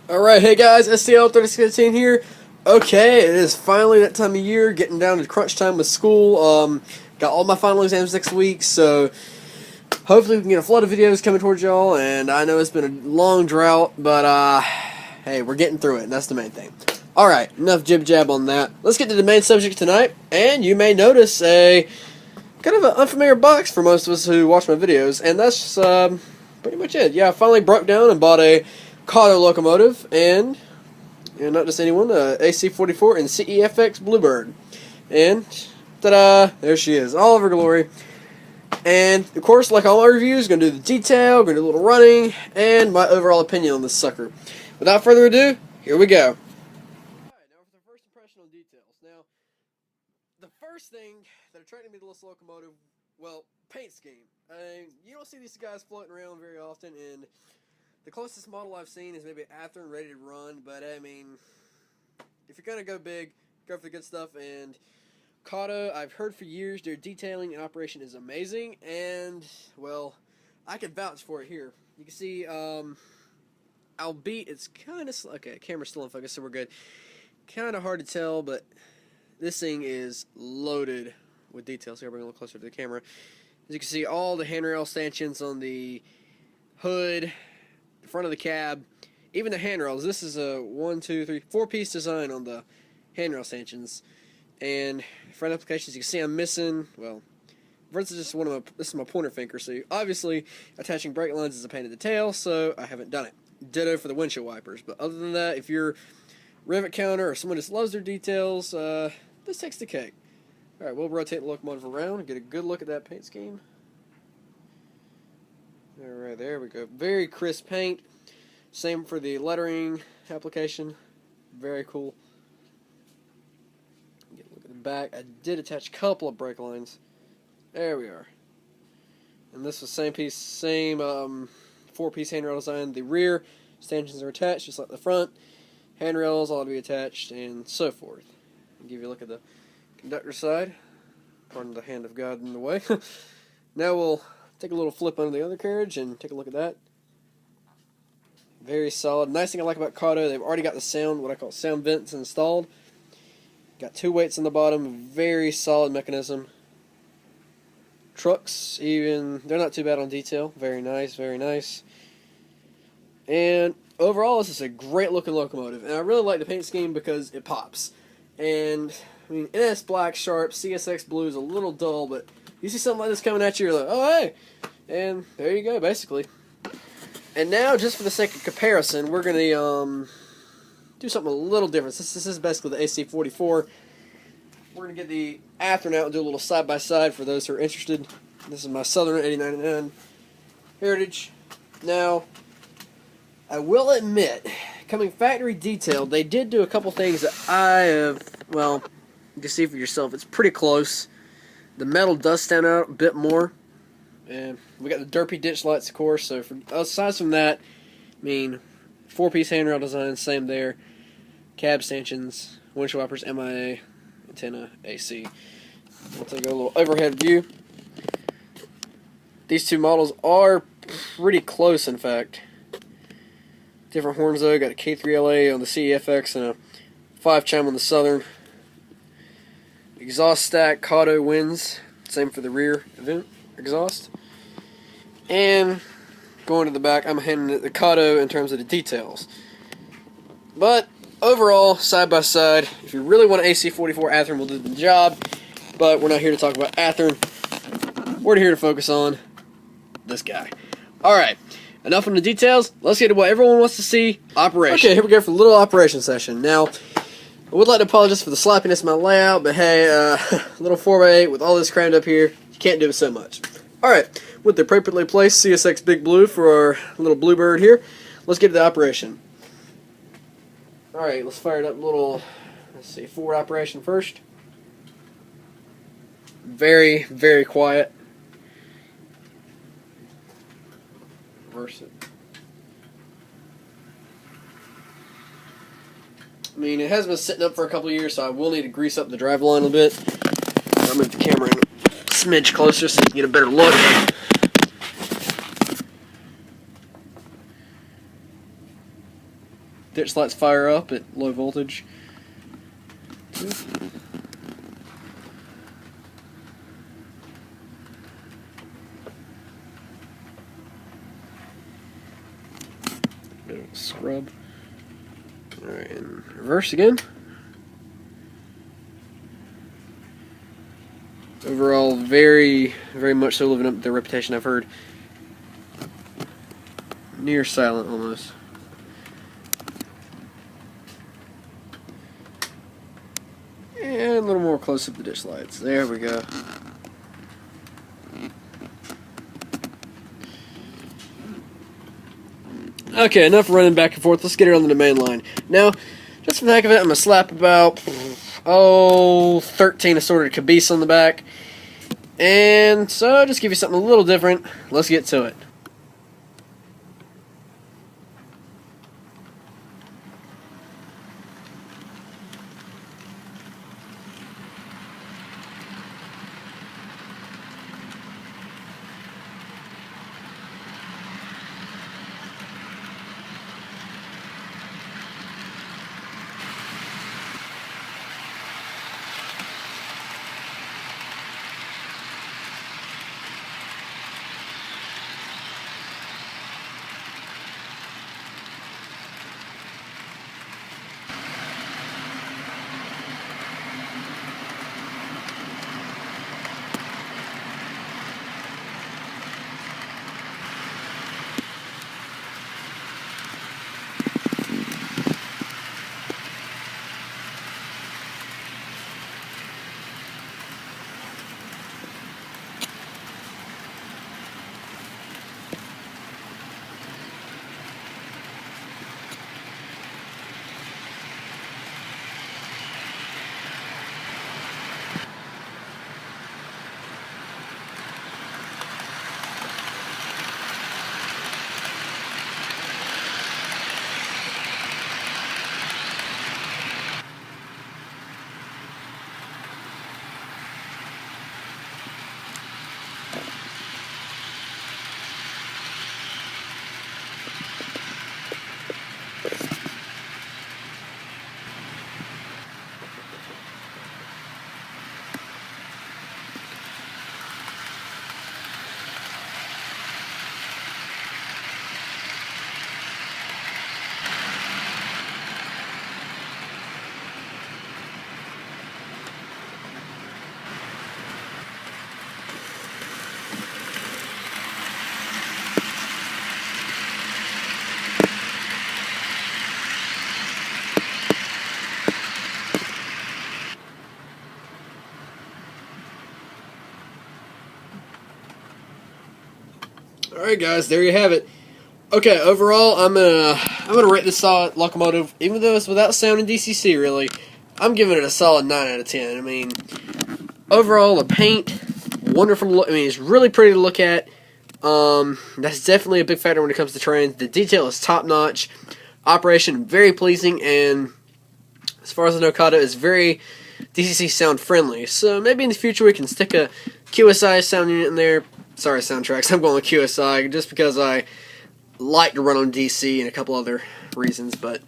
Alright, hey guys, STL3615 here. Okay, it is finally that time of year, getting down to crunch time with school. Got all my final exams next week, so hopefully we can get a flood of videos coming towards y'all, and I know it's been a long drought, but hey, we're getting through it, and that's the main thing. Alright, enough jib-jab on that. Let's get to the main subject tonight, and you may notice a kind of an unfamiliar box for most of us who watch my videos, and that's pretty much it. Yeah, I finally broke down and bought a Kato locomotive, and not just anyone, AC44 and CEFX Bluebird. And, ta-da, there she is, all of her glory. And, of course, like all my reviews, going to do the detail, going to do a little running, and my overall opinion on this sucker. Without further ado, here we go. Alright, now for the first impression on details. Now, the first thing that attracted me to this locomotive, well, paint scheme. You don't see these guys floating around very often, and the closest model I've seen is maybe addon ready to run, but I mean, if you're going to go big, go for the good stuff. And Kato, I've heard for years, their detailing and operation is amazing, and, well, I can vouch for it here. You can see, albeit it's kind of, okay, camera's still in focus, so we're good. Kind of hard to tell, but this thing is loaded with details. Here, bring it a little closer to the camera. As you can see, all the handrail stanchions on the hood, front of the cab, even the handrails. This is a 4-piece design on the handrail stanchions. And front applications, you can see I'm missing, well, this is just this is my pointer finger, so obviously attaching brake lines is a pain in the tail, so I haven't done it. Ditto for the windshield wipers, but other than that, if you're rivet counter or someone just loves their details, this takes the cake. Alright, we'll rotate the locomotive around and get a good look at that paint scheme. Alright, there we go. Very crisp paint. Same for the lettering application. Very cool. Get a look at the back. I did attach a couple of brake lines. There we are. And this was same piece, same 4-piece handrail design. The rear stanchions are attached just like the front. Handrails all to be attached and so forth. I'll give you a look at the conductor side. Pardon the hand of God in the way. Now we'll take a little flip under the other carriage and take a look at that. Very solid. Nice thing I like about Kato, they've already got the sound, what I call sound vents installed. Got 2 weights on the bottom. Very solid mechanism. Trucks, even, they're not too bad on detail. Very nice, very nice. And overall, this is a great looking locomotive. And I really like the paint scheme because it pops. And I mean, NS black sharp, CSX blue is a little dull, but you see something like this coming at you, you're like, oh hey! And there you go, basically. And now, just for the sake of comparison, we're going to do something a little different. This is basically the AC44. We're going to get the addon out and do a little side-by-side for those who are interested. This is my Southern 8099 Heritage. Now, I will admit, coming factory detailed, they did do a couple things that I have, well, you can see for yourself, it's pretty close. The metal does stand out a bit more. And we got the derpy ditch lights, of course, so aside from that, I mean, 4-piece handrail design, same there. Cab stanchions, windshield wipers, MIA, antenna, AC. We'll take a little overhead view. These two models are pretty close, in fact. Different horns though, got a K3LA on the CEFX and a 5-chime on the Southern. Exhaust stack, Kato wins. Same for the rear event exhaust. And going to the back, I'm handing it the Kato in terms of the details. But overall, side by side, if you really want an AC44 addon, will do the job. But we're not here to talk about addon. We're here to focus on this guy. Alright, enough on the details. Let's get to what everyone wants to see, operation. Okay, here we go for a little operation session. Now, I would like to apologize for the sloppiness of my layout, but hey, little 4x8 with all this crammed up here, you can't do it so much. Alright, with the appropriately placed CSX Big Blue for our little Bluebird here, let's get to the operation. Alright, let's fire it up a little, let's see, forward operation first. Very, very quiet. Reverse it. I mean, it has been sitting up for a couple of years, so I will need to grease up the drive line a bit. I'll move the camera in a smidge closer so you can get a better look. ditch lights fire up at low voltage. Bit of a scrub. Alright, and reverse again. Overall, very much so living up to the reputation I've heard. Near silent, almost. And a little more close up the ditch lights. There we go. Okay, enough running back and forth. Let's get it on the main line. Now, just for the heck of it, I'm going to slap about, 13 assorted caboose on the back. And so, just give you something a little different. Let's get to it. Alright guys, there you have it. Okay, overall, I'm gonna rate this solid Locomotive, even though it's without sound and DCC, really. I'm giving it a solid 9 out of 10. I mean, overall, the paint, wonderful look. I mean, it's really pretty to look at. That's definitely a big factor when it comes to trains. The detail is top-notch. Operation, very pleasing, and as far as I know, Kato is very DCC sound friendly. So maybe in the future we can stick a QSI sound unit in there. Sorry, Soundtracks, I'm going with QSI just because I like to run on DC and a couple other reasons, but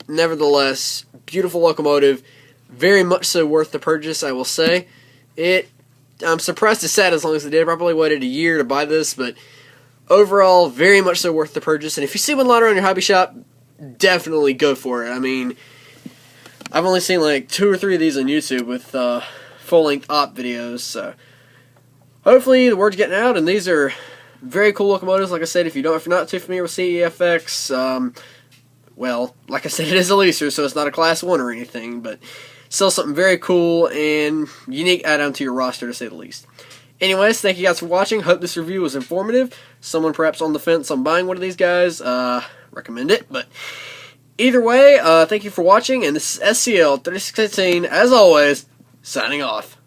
nevertheless, beautiful Locomotive, very much so worth the purchase, I will say. I'm surprised it's sat as long as it did. I probably waited a year to buy this, but overall, very much so worth the purchase. And if you see one lying around your hobby shop, definitely go for it. I mean, I've only seen like 2 or 3 of these on YouTube with full-length op videos, so hopefully the word's getting out, and these are very cool locomotives. Like I said, if you're not too familiar with CEFX, well, like I said, it is a leaser, so it's not a Class 1 or anything, but still something very cool and unique add-on to your roster, to say the least. Anyways, thank you guys for watching. Hope this review was informative. Someone perhaps on the fence on buying one of these guys, recommend it. But either way, thank you for watching, and this is SCL3618, as always, signing off.